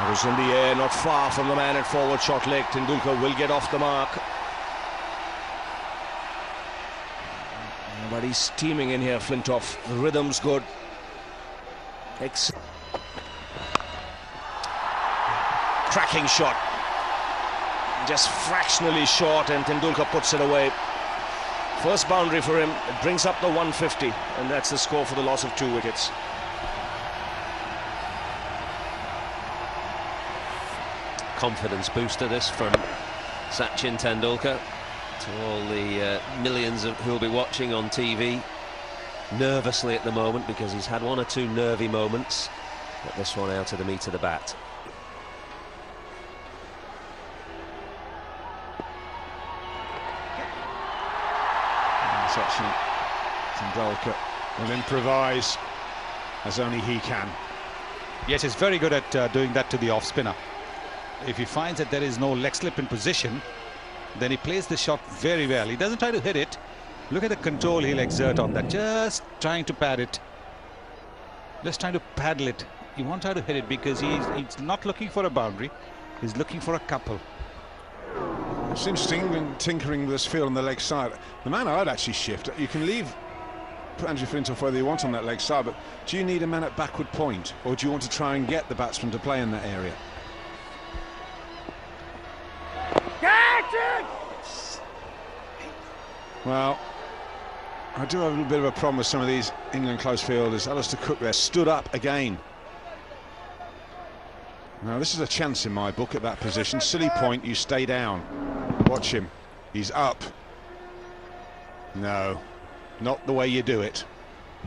It was in the air, not far from the man at forward shot leg. Tendulkar will get off the mark. But he's steaming in here, Flintoff. The rhythm's good. Cracking shot. Just fractionally short, and Tendulkar puts it away. First boundary for him. It brings up the 150, and that's the score for the loss of 2 wickets. Confidence booster this from Sachin Tendulkar to all the millions who will be watching on TV nervously at the moment, because he's had 1 or 2 nervy moments, but this one out of the meat of the bat. Sachin Tendulkar will improvise as only he can. Yes, he's very good at doing that to the off spinner. If he finds that there is no leg slip in position, then he plays the shot very well. He doesn't try to hit it. Look at the control he'll exert on that. Just trying to pad it. Just trying to paddle it. He won't try to hit it because he's not looking for a boundary. He's looking for a couple. It's interesting when tinkering with this field on the leg side. The man I'd actually shift. You can leave Andrew Flintoff whether you want on that leg side, but do you need a man at backward point, or do you want to try and get the batsman to play in that area? Well, I do have a little bit of a problem with some of these England close fielders. Alistair Cook there stood up again. Now this is a chance in my book at that position. Silly point, you stay down. Watch him. He's up. No, not the way you do it.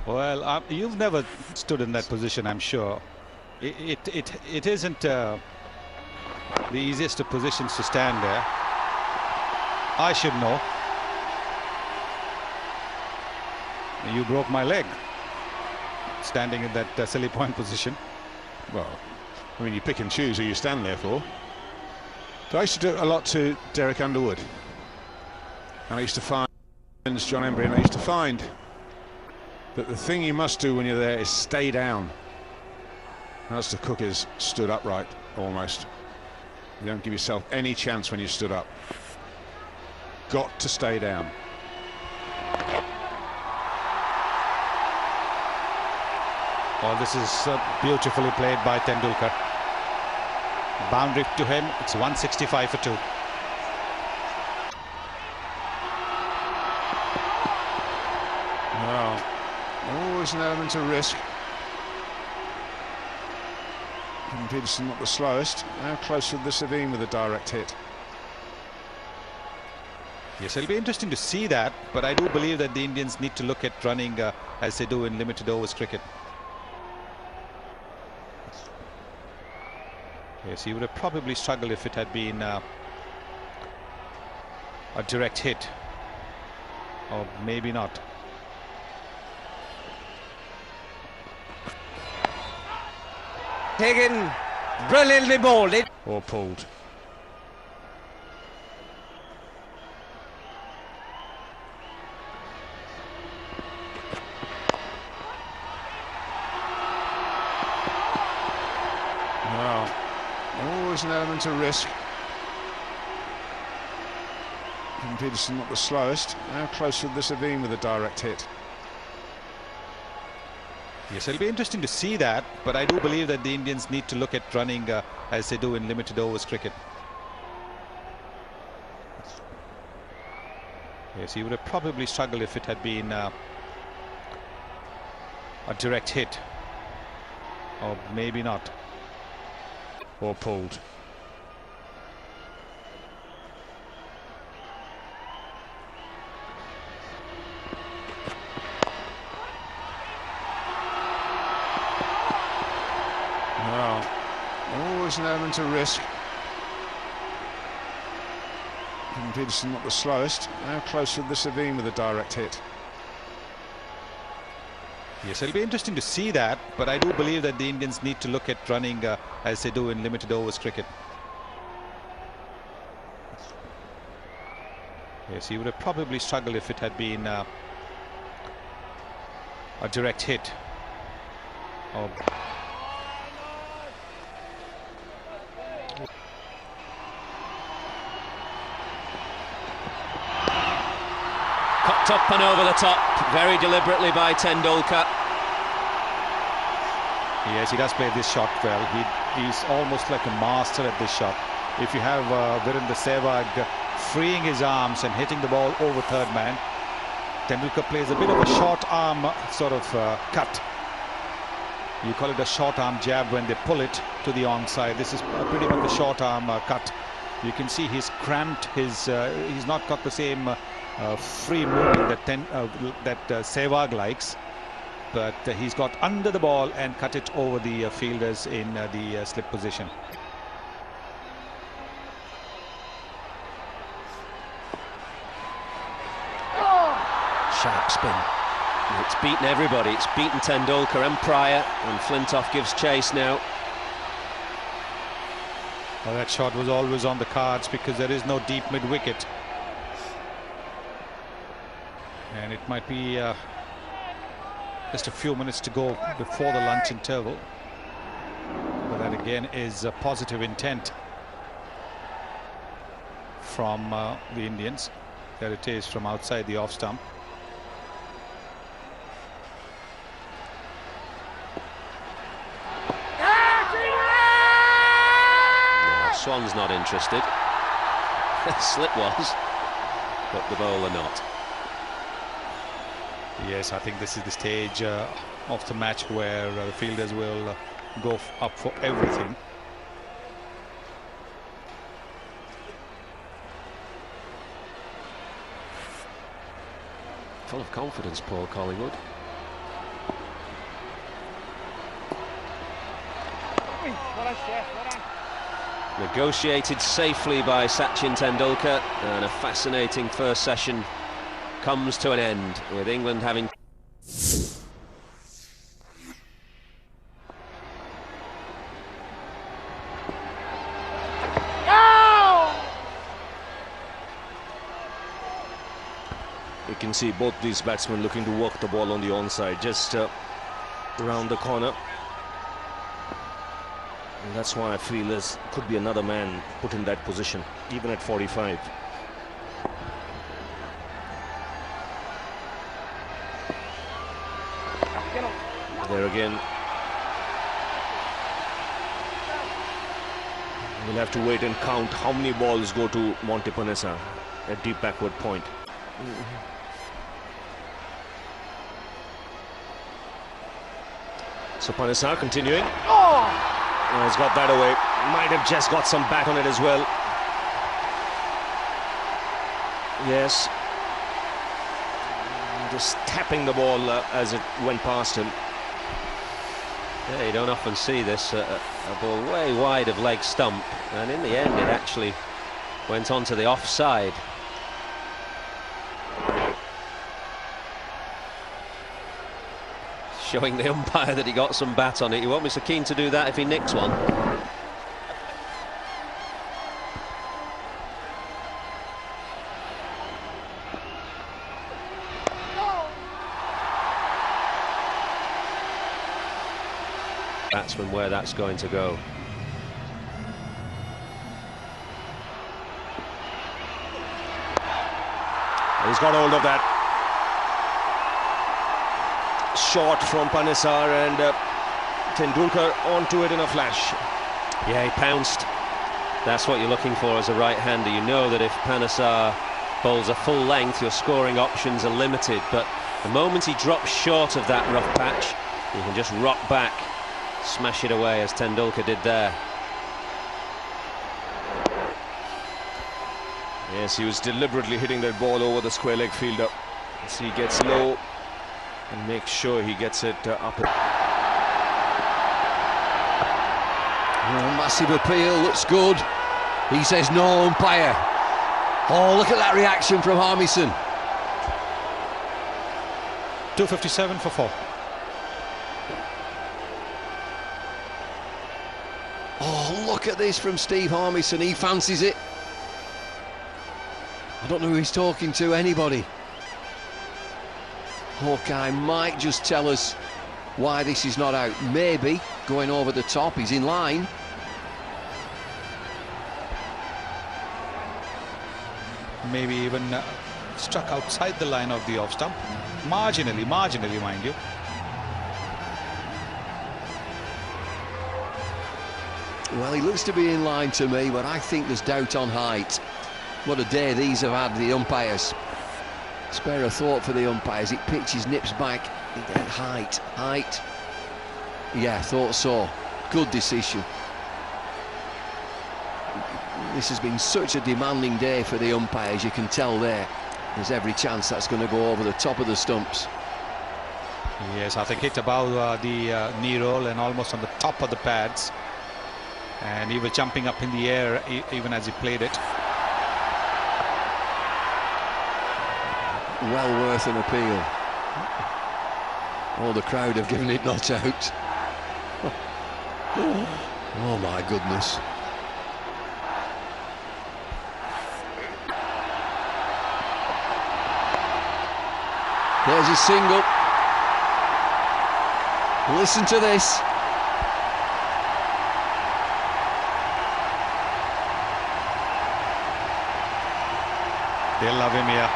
Well, you've never stood in that position, I'm sure. It isn't the easiest of positions to stand there. I should know. You broke my leg standing in that silly point position. Well, I mean, you pick and choose who you stand there for. So I used to do it a lot to Derek Underwood. And I used to find John Embry, and I used to find that the thing you must do when you're there is stay down. Alistair Cook is stood upright almost. You don't give yourself any chance when you stood up. Got to stay down. Oh, this is beautifully played by Tendulkar. Boundary to him. It's 165 for 2. Well, always an element of risk. Kevin Pietersen not the slowest. How close would this have been with a direct hit? Yes, it'll be interesting to see that, but I do believe that the Indians need to look at running as they do in limited overs cricket. Yes, he would have probably struggled if it had been a direct hit, or maybe not. Taken, brilliantly bowled it. Or pulled. Well, always an element of risk. Kevin Pietersen not the slowest. How close would this have been with a direct hit? Yes, it'll be interesting to see that, but I do believe that the Indians need to look at running as they do in limited overs cricket. Yes, he would have probably struggled if it had been a direct hit, or maybe not. Or pulled. Well, always an element of risk. Kevin Pietersen not the slowest. How close would this have been with a direct hit? Yes, it'll be interesting to see that, but I do believe that the Indians need to look at running as they do in limited overs cricket. Yes, he would have probably struggled if it had been a direct hit, or Shot up and over the top, very deliberately by Tendulkar. Yes, he does play this shot well. He's almost like a master at this shot. If you have Virendra Sehwag freeing his arms and hitting the ball over third man, Tendulkar plays a bit of a short arm sort of cut. You call it a short arm jab when they pull it to the onside. This is pretty much a short arm cut. You can see he's cramped his. He's not got the same free movement that Sehwag likes, but he's got under the ball and cut it over the fielders in the slip position. Sharp spin. It's beaten everybody. It's beaten Tendulkar and Pryor, and Flintoff gives chase now. Well, that shot was always on the cards because there is no deep mid-wicket. And it might be just a few minutes to go before the lunch interval. But that again is a positive intent from the Indians. There it is from outside the off stump. Swan's not interested. Slip was, but the bowler not. Yes, I think this is the stage of the match where the fielders will go up for everything. Full of confidence, Paul Collingwood. Negotiated safely by Sachin Tendulkar, and a fascinating first session comes to an end with England having... You can see both these batsmen looking to work the ball on the onside, just around the corner. And that's why I feel there could be another man put in that position, even at 45. There again. We'll have to wait and count how many balls go to Monty Panesar at deep backward point. So Panesar continuing. Oh, he's got that away. Might have just got some back on it as well. Yes. Just tapping the ball as it went past him. Yeah, you don't often see this, a ball way wide of leg stump, and in the end it actually went onto the offside. Showing the umpire that he got some bat on it. He won't be so keen to do that if he nicks one. Batsman where that's going to go. He's got hold of that. Shot from Panesar, and Tendulkar onto it in a flash. Yeah, he pounced. That's what you're looking for as a right-hander. You know that if Panesar bowls a full length, your scoring options are limited, but the moment he drops short of that rough patch, you can just rock back, smash it away as Tendulkar did there. Yes, he was deliberately hitting that ball over the square leg fielder. As he gets low and makes sure he gets it up. Oh, massive appeal, looks good. He says no, umpire. Oh, look at that reaction from Harmison. 257 for 4. Oh, look at this from Steve Harmison. He fancies it. I don't know who he's talking to, anybody. Hawkeye might just tell us why this is not out. Maybe going over the top, he's in line. Maybe even struck outside the line of the off stump. Marginally, mind you. Well, he looks to be in line to me, but I think there's doubt on height. What a day these have had, the umpires. Spare a thought for the umpires. It pitches, nips back. Height. Yeah, thought so. Good decision. This has been such a demanding day for the umpires, you can tell there. There's every chance that's going to go over the top of the stumps. Yes, I think hit above the knee roll and almost on the top of the pads. And he was jumping up in the air even as he played it. Well worth an appeal. Oh, the crowd have given it not out. Oh my goodness. There's his single. Listen to this. They love him here.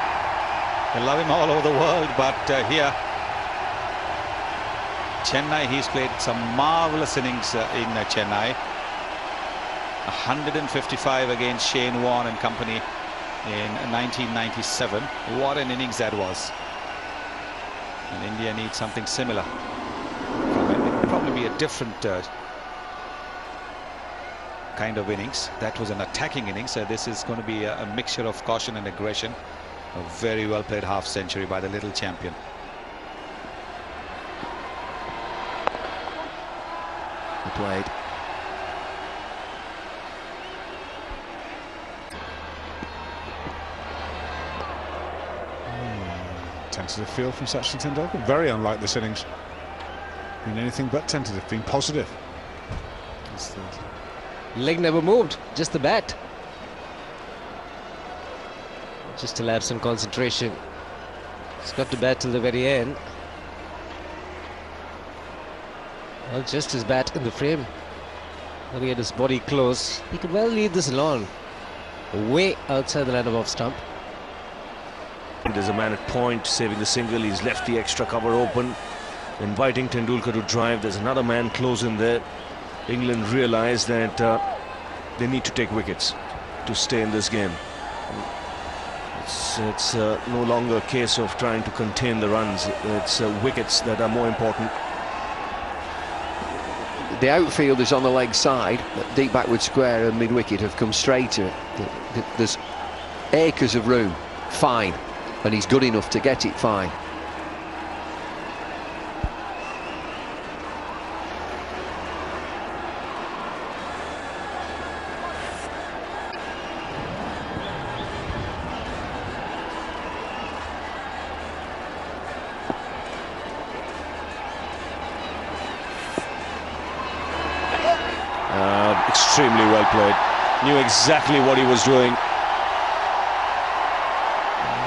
They love him all over the world, but here, Chennai, he's played some marvellous innings in Chennai. 155 against Shane Warne and company in 1997. What an innings that was. And India needs something similar. It would probably be a different kind of innings. That was an attacking innings. This is going to be a mixture of caution and aggression. A very well played half century by the little champion. Played. Tentative feel from Sachin Tendulkar. Very unlike this innings. Been anything but tentative, been positive. Leg never moved, just the bat. Just to have some concentration. He's got to bat till the very end. Well, just his bat in the frame. Looking at his body close, he could well leave this alone. Way outside the line of off stump. There's a man at point saving the single. He's left the extra cover open, inviting Tendulkar to drive. There's another man close in there. England realize that they need to take wickets to stay in this game. It's no longer a case of trying to contain the runs. It's wickets that are more important. The outfielders on the leg side, deep backward square and mid-wicket, have come straight to it. There's acres of room, fine, and he's good enough to get it fine. Extremely well played. Knew exactly what he was doing.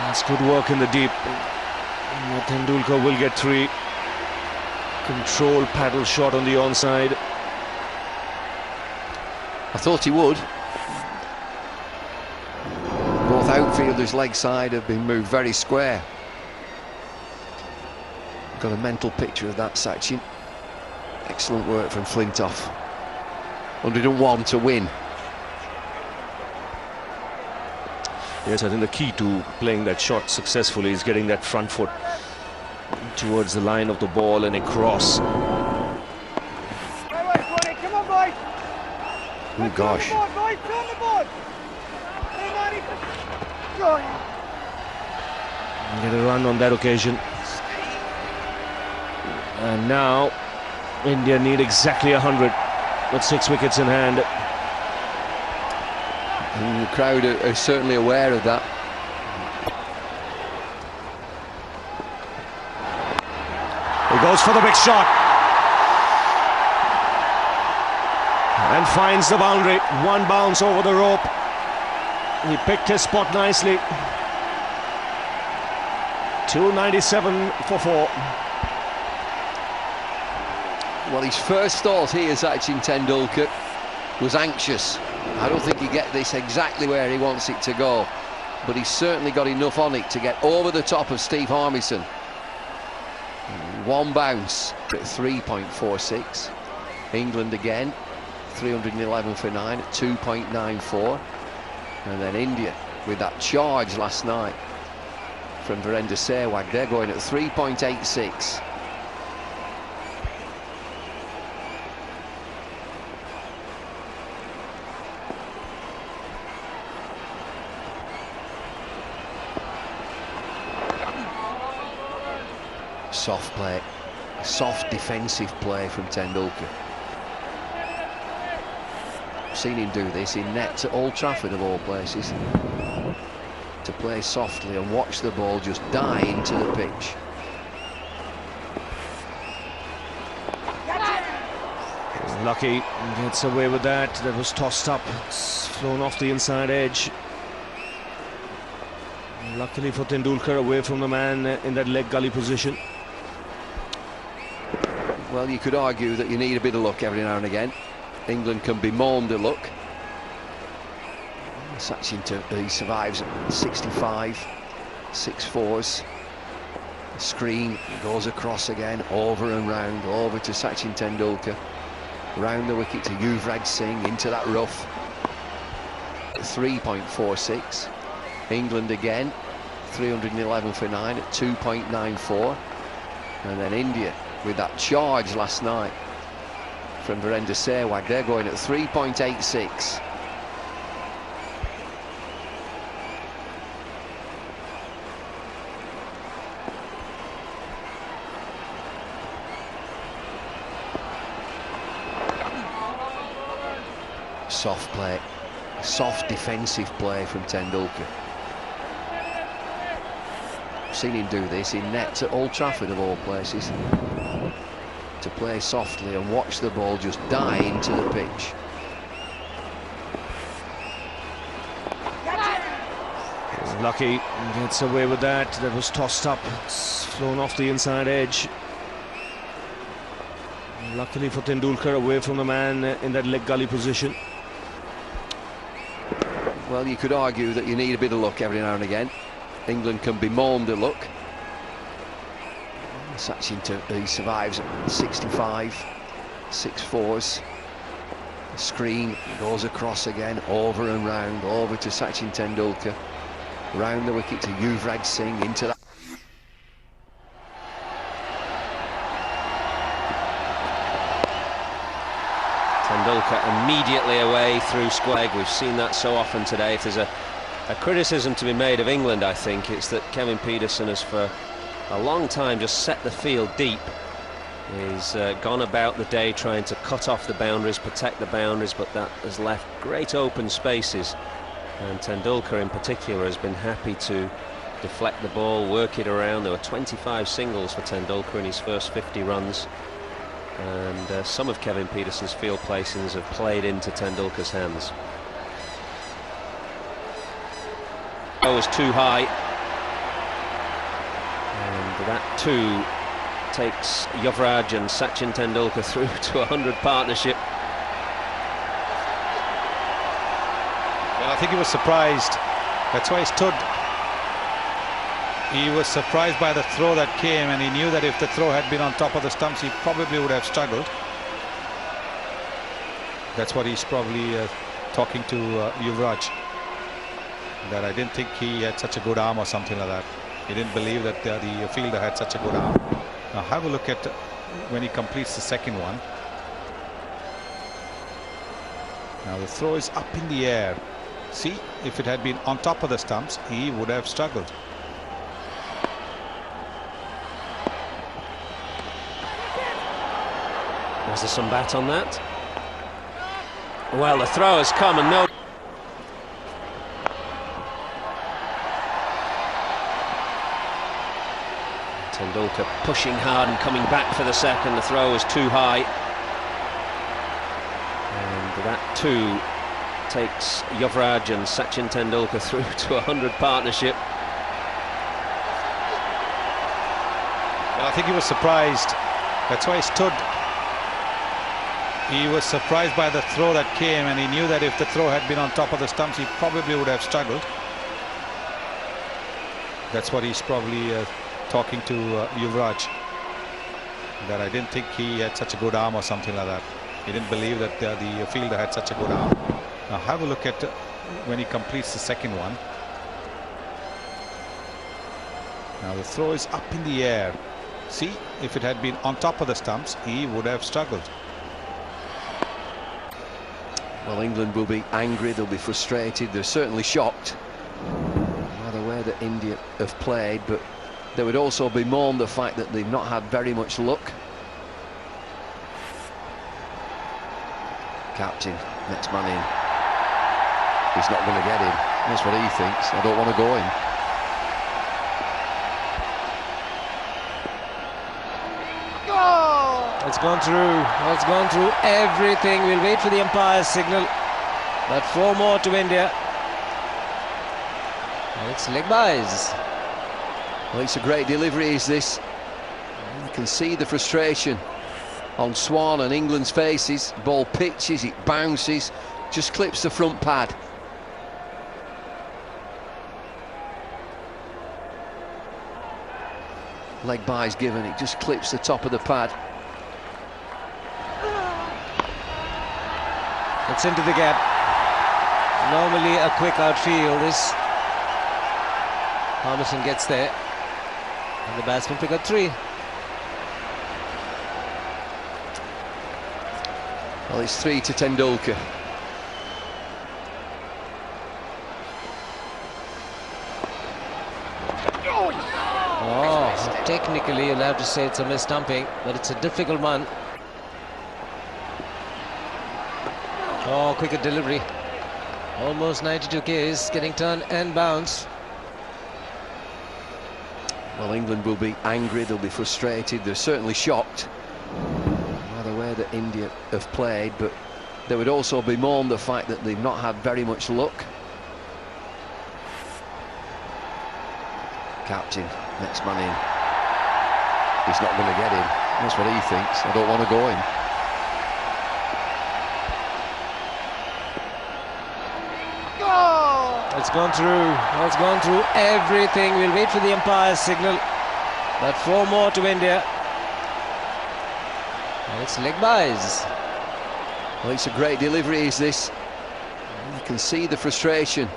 That's good work in the deep. Tendulkar will get 3. Control paddle shot on the onside. I thought he would. Both outfielders leg side have been moved very square. Got a mental picture of that, Sachin. Excellent work from Flintoff. 101 to win. Yes, I think the key to playing that shot successfully is getting that front foot towards the line of the ball and across. Oh gosh. Get a run on that occasion. And now India need exactly 100 with 6 wickets in hand. And the crowd are certainly aware of that. He goes for the big shot and finds the boundary. 1 bounce over the rope. He picked his spot nicely. 297 for 4. Well, his first thought here, Sachin Tendulkar, was anxious. I don't think he gets this exactly where he wants it to go. but he's certainly got enough on it to get over the top of Steve Harmison. One bounce at 3.46. England again, 311 for 9 at 2.94. And then India with that charge last night from Virender Sehwag. They're going at 3.86. Soft play, soft defensive play from Tendulkar. I've seen him do this in nets at Old Trafford of all places. To play softly and watch the ball just die into the pitch. Lucky gets away with that. That was tossed up. It's flown off the inside edge. Luckily for Tendulkar, away from the man in that leg gully position. Well, you could argue that you need a bit of luck every now and again. England can bemoan the luck. Sachin, he survives at 65, 6-4s. The screen goes across again, over and round, over to Sachin Tendulkar. Round the wicket to Yuvraj Singh, into that rough. 3.46. England again, 311 for 9 at 2.94. And then India with that charge last night from Virender Sehwag. They're going at 3.86. Soft play, soft defensive play from Tendulkar. I've seen him do this in nets at Old Trafford of all places. To play softly and watch the ball just die into the pitch. Lucky gets away with that. That was tossed up. It's flown off the inside edge. Luckily for Tendulkar, away from the man in that leg gully position. Well, you could argue that you need a bit of luck every now and again. England can bemoan the luck. Sachin, he survives at 65, 6-4s. The screen goes across again, over and round, over to Sachin Tendulkar. Round the wicket to Yuvraj Singh, into that. Tendulkar immediately away through square leg. We've seen that so often today. If there's a criticism to be made of England, I think it's that Kevin Pietersen has for a long time just set the field deep. He's gone about the day trying to cut off the boundaries, protect the boundaries, but that has left great open spaces. And Tendulkar in particular has been happy to deflect the ball, work it around. There were 25 singles for Tendulkar in his first 50 runs. And some of Kevin Pietersen's field placings have played into Tendulkar's hands. It was too high. And that too takes Yuvraj and Sachin Tendulkar through to a 100 partnership. Well, I think he was surprised. That's why he stood. He was surprised by the throw that came, and he knew that if the throw had been on top of the stumps, he probably would have struggled. That's what he's probably talking to Yuvraj. That I didn't think he had such a good arm or something like that. He didn't believe that the fielder had such a good arm. Now have a look at when he completes the second one. Now the throw is up in the air. See, if it had been on top of the stumps, he would have struggled. Was there some bat on that? Well, the throw has come and no. Tendulkar pushing hard and coming back for the second. The throw was too high. And that too takes Yuvraj and Sachin Tendulkar through to a 100 partnership. Well, I think he was surprised. That's why he stood. He was surprised by the throw that came, and he knew that if the throw had been on top of the stumps, he probably would have struggled. That's what he's probably talking to Yuvraj. That I didn't think he had such a good arm or something like that. He didn't believe that the fielder had such a good arm. Now have a look at when he completes the second one. Now the throw is up in the air. See, if it had been on top of the stumps, he would have struggled. Well, England will be angry, they'll be frustrated, they're certainly shocked. Not aware that India have played, but they would also bemoan the fact that they've not had very much luck. Captain, next man in. He's not going to get him. That's what he thinks. I don't want to go in. It's gone through. It's gone through everything. We'll wait for the umpire's signal. But 4 more to India. And it's leg byes. Well, it's a great delivery, is this? You can see the frustration on Swan and England's faces. Ball pitches, it bounces, just clips the front pad. Leg byes given, it just clips the top of the pad. It's into the gap. Normally a quick outfield. This Harmison gets there, and the batsman pick up 3. Well, it's 3 to Tendulkar. Oh, technically you'll have to say it's a mis-stumping, but it's a difficult one. Oh, quicker delivery. Almost 92 Ks, getting turned and bounced. Well, England will be angry, they'll be frustrated, they're certainly shocked. Not aware that India have played, but they would also bemoan the fact that they've not had very much luck. Captain, next man in. He's not going to get him. That's what he thinks. I don't want to go in. It's gone through. It's gone through everything. We'll wait for the umpire's signal. But 4 more to India. And it's leg byes. Well, it's a great delivery, is this? You can see the frustration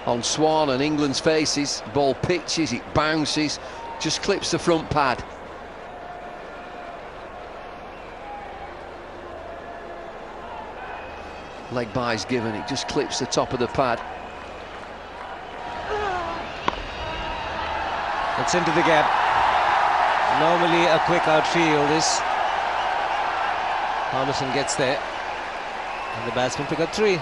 on Swan and England's faces. Ball pitches, it bounces, just clips the front pad. Leg byes given, it just clips the top of the pad. It's into the gap. Normally a quick outfield. This Harmison gets there, and the batsman pick up 3.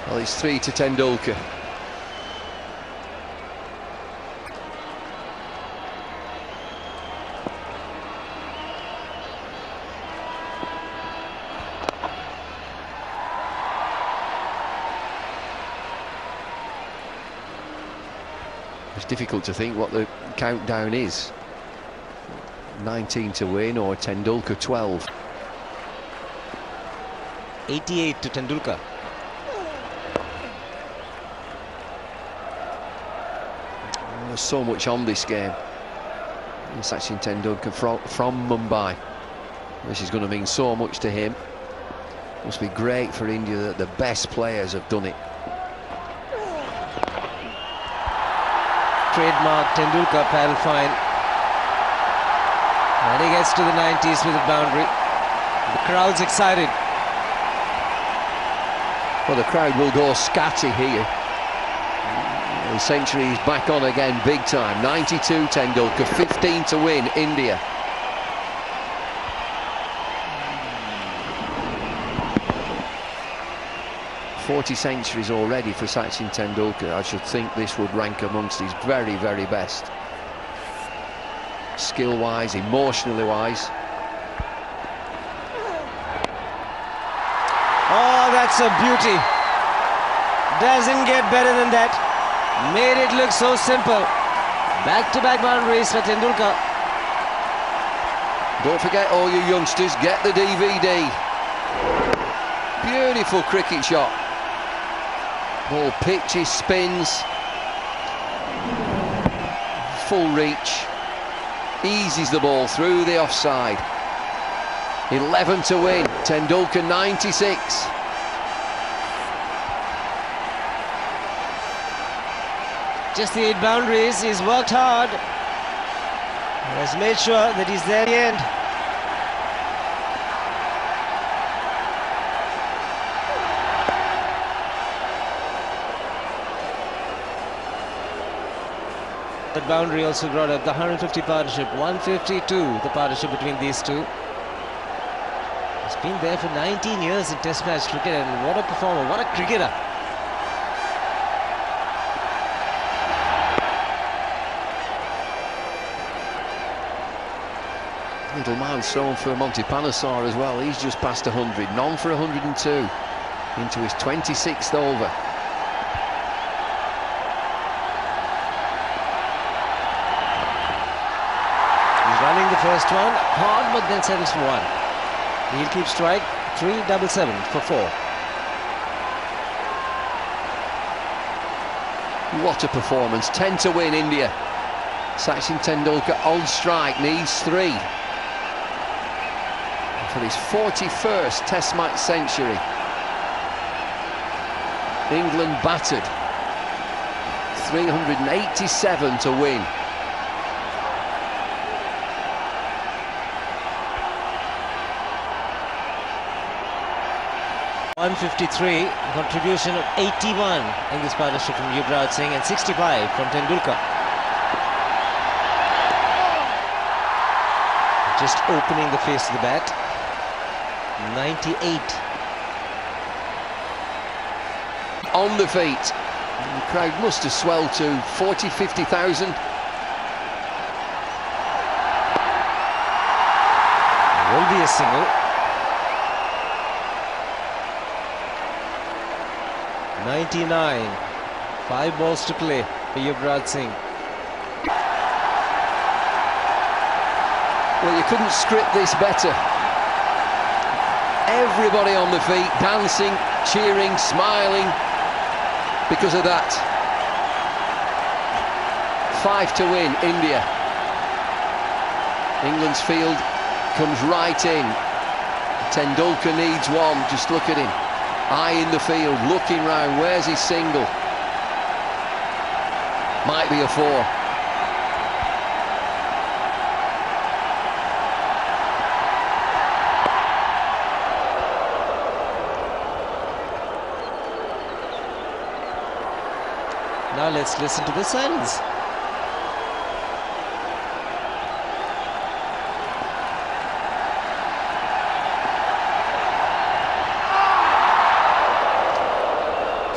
Well, it's 3 to Tendulkar. It's difficult to think what the countdown is. 19 to win or Tendulkar 12. 88 to Tendulkar. There's so much on this game. And Sachin Tendulkar from Mumbai. This is going to mean so much to him. Must be great for India that the best players have done it. Trademark Tendulkar paddle fine. And he gets to the 90s with a boundary. The crowd's excited. Well, the crowd will go scatty here. The century is back on again big time. 92 Tendulkar, 15 to win, India. "40 centuries already for Sachin Tendulkar. I should think this would rank amongst his very, very best. Skill-wise, emotionally-wise. Oh, that's a beauty. Doesn't get better than that. Made it look so simple. Back-to-back boundaries for Tendulkar. Don't forget, all you youngsters, get the DVD. Beautiful cricket shot. Ball pitches, spins, full reach, eases the ball through the offside. 11 to win, Tendulkar 96. Just the 8 boundaries, he's worked hard. He has made sure that he's there at the end. That boundary also brought up the 150 partnership, 152, the partnership between these two. He's been there for 19 years in Test match cricket, and what a performer, what a cricketer. Little milestone for Monty Panesar as well. He's just past 100, none for 102, into his 26th over. Running the first one, hard, but then settles for 1. He'll keep strike, 377 for 4. What a performance, 10 to win India. Sachin Tendulkar on strike, needs 3. For his 41st Test match century. England battered, 387 to win. .153, contribution of 81 in this partnership from Yuvraj Singh and 65 from Tendulkar. Just opening the face of the bat. 98. On the feet. And the crowd must have swelled to 40, 50,000. Will be a single. 99. 5 balls to play for Yuvraj Singh. Well, you couldn't script this better. Everybody on the feet, dancing, cheering, smiling because of that. 5 to win, India. England's field comes right in. Tendulkar needs 1, just look at him. Eye in the field, looking round, where's his single? Might be a 4. Now let's listen to the silence.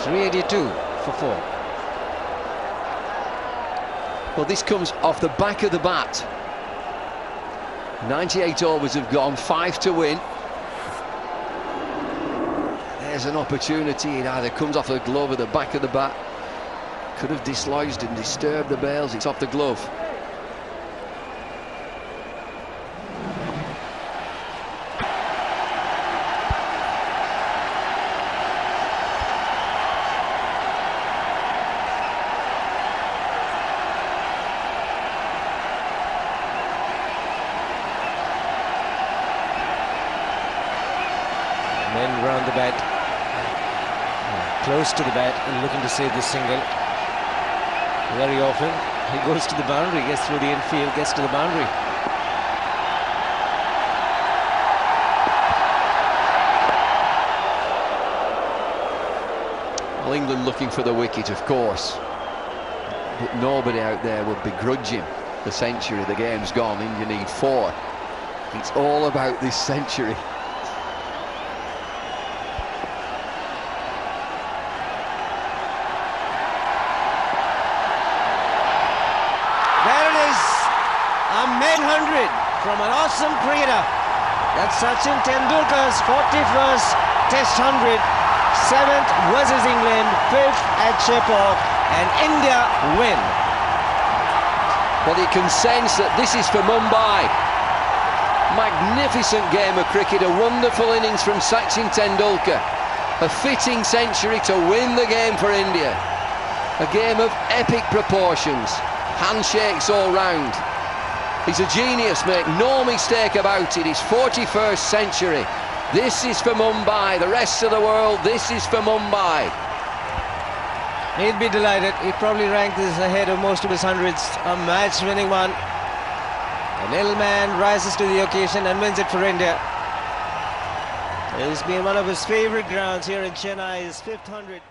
.382 for 4. Well, this comes off the back of the bat. 98 overs have gone, 5 to win. There's an opportunity. It either comes off the glove or the back of the bat. Could have dislodged and disturbed the bails. It's off the glove. Men round the bat, close to the bat, and looking to save this single. Very often he goes to the boundary, gets through the infield, gets to the boundary. Well, England looking for the wicket, of course, but nobody out there would begrudge him the century. The game's gone. India need 4. It's all about this century. A main 100 from an awesome cricketer. That's Sachin Tendulkar's 41st Test 100, 7th versus England, 5th at Chepauk, and India win. Well, you can sense that this is for Mumbai. Magnificent game of cricket, a wonderful innings from Sachin Tendulkar. A fitting century to win the game for India. A game of epic proportions. Handshakes all round. He's a genius, make no mistake about it. His 41st century. This is for Mumbai. The rest of the world, this is for Mumbai. He'd be delighted. He'd probably rank this ahead of most of his hundreds. A match-winning one. The little man rises to the occasion and wins it for India. It's been one of his favourite grounds here in Chennai, his 5th 100.